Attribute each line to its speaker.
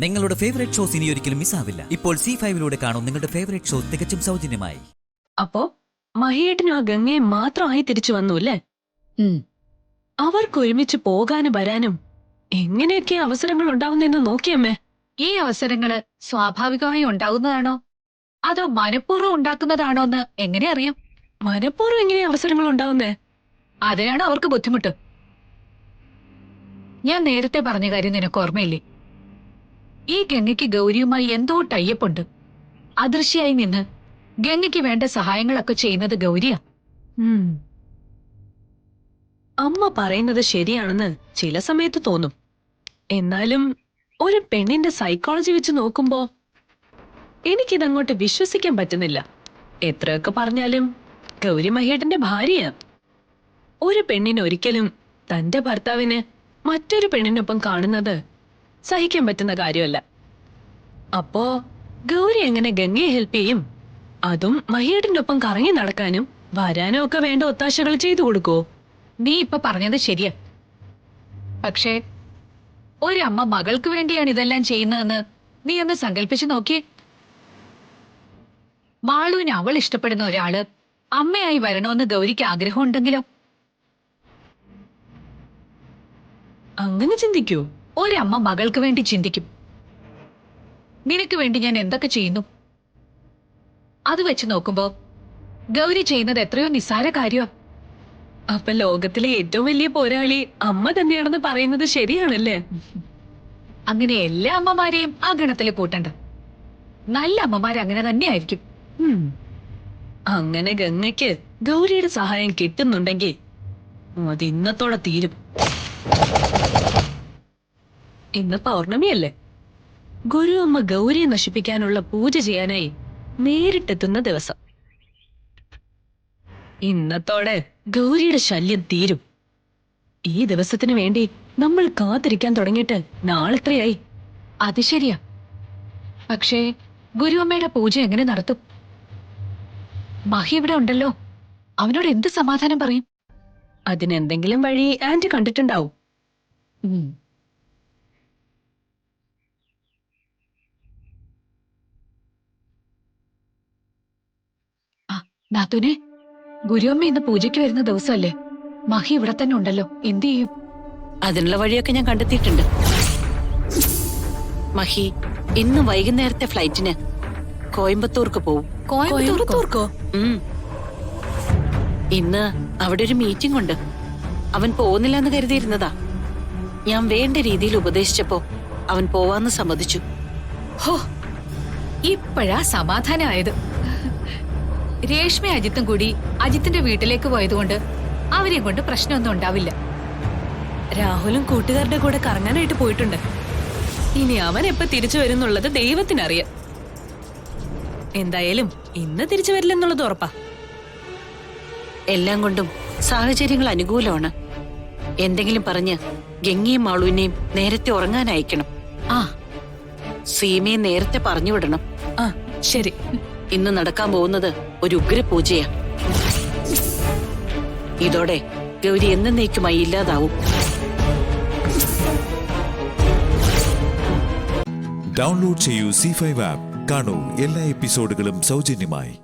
Speaker 1: നിങ്ങളുടെ favourite shows ഇനി ഒരിക്കലും മിസ്സാവില്ല. ഇപ്പോൾ C5 കാണും നിങ്ങളുടെ ഫേവറേറ്റ് ഷോ തികച്ചും സൗജന്യമായി.
Speaker 2: അപ്പോ മഹിയേട്ടനും ആ ഗംഗയെ മാത്രമായി തിരിച്ചു വന്നു അല്ലേ? അവർക്ക് ഒരുമിച്ച് പോകാനും വരാനും എങ്ങനെയൊക്കെ അവസരങ്ങൾ ഉണ്ടാവുന്നെന്ന് നോക്കിയമ്മേ.
Speaker 3: ഈ അവസരങ്ങള് സ്വാഭാവികമായി ഉണ്ടാകുന്നതാണോ അതോ മനഃപൂർവ്വം ഉണ്ടാക്കുന്നതാണോ എന്ന് എങ്ങനെ അറിയാം?
Speaker 2: മനഃപൂർവ്വം എങ്ങനെ അവസരങ്ങൾ ഉണ്ടാവുന്നേ?
Speaker 3: അതിനാണ് അവർക്ക് ബുദ്ധിമുട്ട്. ഞാൻ നേരത്തെ പറഞ്ഞ കാര്യം നിനക്ക് ഓർമ്മയില്ലേ? ഈ ഗംഗയ്ക്ക് ഗൗരിയുമായി എന്തോ ടൈപ്പുണ്ട്. അദൃശ്യായി നിന്ന് ഗംഗയ്ക്ക് വേണ്ട സഹായങ്ങളൊക്കെ ചെയ്യുന്നത് ഗൗരിയാ.
Speaker 2: അമ്മ പറയുന്നത് ശരിയാണെന്ന് ചില സമയത്ത് തോന്നും. എന്നാലും ഒരു പെണ്ണിന്റെ സൈക്കോളജി വെച്ച് നോക്കുമ്പോ എനിക്കിതങ്ങോട്ട് വിശ്വസിക്കാൻ പറ്റുന്നില്ല. എത്രയൊക്കെ പറഞ്ഞാലും ഗൗരി മഹേട്ടന്റെ ഭാര്യയാ. ഒരു പെണ്ണിന് ഒരിക്കലും തന്റെ ഭർത്താവിന് മറ്റൊരു പെണ്ണിനൊപ്പം കാണുന്നത് സഹിക്കാൻ പറ്റുന്ന കാര്യമല്ല. അപ്പോ ഗൗരി എങ്ങനെ ഗംഗയെ ഹെൽപ്പ് ചെയ്യും? അതും മഹേട്ടന്റെ ഒപ്പം കറങ്ങി നടക്കാനും വരാനും ഒക്കെ വേണ്ട ഒത്താശകൾ ചെയ്തു കൊടുക്കോ?
Speaker 3: നീ ഇപ്പൊ പറഞ്ഞത് ശരിയാ. പക്ഷേ ഒരമ്മ മകൾക്ക് വേണ്ടിയാണ് ഇതെല്ലാം ചെയ്യുന്നതെന്ന് നീ ഒന്ന് സങ്കല്പിച്ചു നോക്കിയേ. മാളുവിന് അവൾ ഇഷ്ടപ്പെടുന്ന ഒരാള് അമ്മയായി വരണമെന്ന് ഗൗരിക്ക് ആഗ്രഹമുണ്ടെങ്കിലോ?
Speaker 2: അങ്ങനെ ചിന്തിക്കൂ?
Speaker 3: ഒരമ്മ മകൾക്ക് വേണ്ടി ചിന്തിക്കും. നിനക്ക് വേണ്ടി ഞാൻ എന്തൊക്കെ ചെയ്യുന്നു അത് വെച്ച് നോക്കുമ്പോ ഗൗരി ചെയ്യുന്നത് എത്രയോ നിസ്സാര കാര്യമാ.
Speaker 2: അപ്പൊ ലോകത്തിലെ ഏറ്റവും വലിയ പോരാളി അമ്മ തന്നെയാണെന്ന് പറയുന്നത് ശരിയാണല്ലേ?
Speaker 3: അങ്ങനെ എല്ലാ അമ്മമാരെയും ആ ഗണത്തിൽ കൂട്ടണ്ട. നല്ല അമ്മമാർ അങ്ങനെ തന്നെയായിരിക്കും.
Speaker 2: അങ്ങനെ ഗംഗയ്ക്ക് ഗൗരിയുടെ സഹായം കിട്ടുന്നുണ്ടെങ്കിൽ അത് ഇന്നത്തോടെ തീരും. ഇന്ന് പൗർണമിയല്ലേ? ഗുരു അമ്മ ഗൗരിയെ നശിപ്പിക്കാനുള്ള പൂജ ചെയ്യാനായി നേരിട്ടെത്തുന്ന ദിവസം. ഇന്നത്തോടെ ഗൗരിയുടെ ശല്യം തീരും. ഈ ദിവസത്തിന് വേണ്ടി നമ്മൾ കാത്തിരിക്കാൻ തുടങ്ങിയിട്ട് നാളെത്രയായി?
Speaker 3: അത് ശരിയാ. പക്ഷേ ഗുരുവമ്മയുടെ പൂജ എങ്ങനെ നടത്തും? മഹി ഇവിടെ ഉണ്ടല്ലോ, അവനോട് എന്ത് സമാധാനം പറയും?
Speaker 2: അതിനെന്തെങ്കിലും വഴി ആന്റി കണ്ടിട്ടുണ്ടാവും.
Speaker 3: നാത്തൂനെ, ഗുരുവമ്മ ഇന്ന് പൂജയ്ക്ക് വരുന്ന ദിവസമല്ലേ? മഹി ഇവിടെ തന്നെ ഉണ്ടല്ലോ, എന്ത് ചെയ്യും?
Speaker 4: അതിനുള്ള വഴിയൊക്കെ ഞാൻ കണ്ടെത്തിയിട്ടുണ്ട്. മഹി ഇന്ന് വൈകുന്നേരത്തെ ഫ്ലൈറ്റിന് കോയമ്പത്തൂർക്ക് പോവും.
Speaker 2: കോയമ്പത്തൂർക്കോ?
Speaker 4: ഇന്ന് അവിടെ ഒരു മീറ്റിംഗ് ഉണ്ട്. അവൻ പോകുന്നില്ല എന്ന് കരുതിയിരുന്നതാ. ഞാൻ വേണ്ട രീതിയിൽ ഉപദേശിച്ചപ്പോ അവൻ പോവാന്ന് സമ്മതിച്ചു.
Speaker 3: ഹോ, ഇപ്പോഴാ സമാധാനമായത്. രേഷ്മ അജിത്തും കൂടി അജിത്തിന്റെ വീട്ടിലേക്ക് പോയതുകൊണ്ട് അവരെ കൊണ്ട് പ്രശ്നമൊന്നും ഉണ്ടാവില്ല.
Speaker 2: രാഹുലും കൂട്ടുകാരുടെ കൂടെ കറങ്ങാനായിട്ട് പോയിട്ടുണ്ട്. ഇനി അവൻ എപ്പോ തിരിച്ചു വരുന്നുള്ളത് ദൈവത്തിനറിയാം. എന്തായാലും ഇന്ന് തിരിച്ചു വരില്ലെന്നുള്ളത് ഉറപ്പാ.
Speaker 4: എല്ലാം കൊണ്ടും സാഹചര്യങ്ങൾ അനുകൂലമാണ്. എന്തെങ്കിലും പറഞ്ഞ് ഗംഗയും മാളുവിനെയും നേരത്തെ ഉറങ്ങാൻ അയക്കണം. സീമയെ നേരത്തെ പറഞ്ഞുവിടണം.
Speaker 2: ശരി.
Speaker 4: ഇന്ന് നടക്കാൻ പോകുന്നത് ഒരു ഉഗ്ര പൂജയാ. ഇതോടെ ഗൗരി എന്നേക്കുമായി ഇല്ലാതാവും.
Speaker 5: ഡൗൺലോഡ് ചെയ്യൂ C5 ആപ്പ്. കാണൂ എല്ലാ എപ്പിസോഡുകളും സൗജന്യമായി.